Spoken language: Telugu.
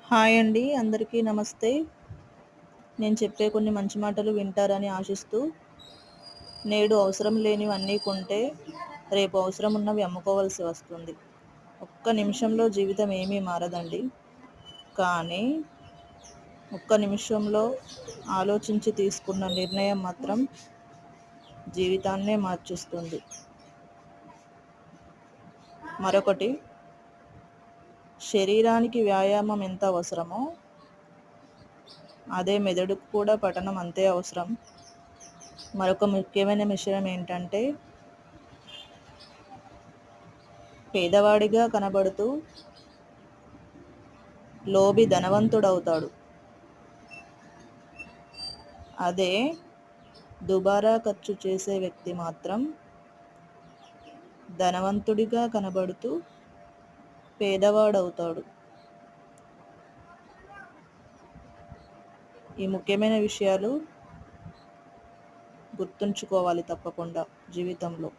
హాయ్ అండి. అందరికీ నమస్తే. నేను చెప్పే కొన్ని మంచి మాటలు వింటారని ఆశిస్తూ, నేడు అవసరం లేనివన్నీ కొంటే, రేపు అవసరం ఉన్నవి అమ్ముకోవాల్సి వస్తుంది. ఒక్క నిమిషంలో జీవితం ఏమీ మారదండి. కానీ, ఒక్క నిమిషంలో ఆలోచించి తీసుకున్న నిర్ణయం మాత్రం జీవితాన్నే మార్చేస్తుంది. మరొకటి, శరీరానికి వ్యాయామం ఎంత అవసరమో, అదే మెదడుకు కూడా పఠనం అంతే అవసరం. మరొక ముఖ్యమైన విషయం ఏంటంటే, పేదవాడిగా కనబడుతూ లోభి ధనవంతుడవుతాడు. అదే దుబారా ఖర్చు చేసే వ్యక్తి మాత్రం ధనవంతుడిగా కనబడుతూ పేదవాడవుతాడు. ఈ ముఖ్యమైన విషయాలు గుర్తుంచుకోవాలి తప్పకుండా జీవితంలో.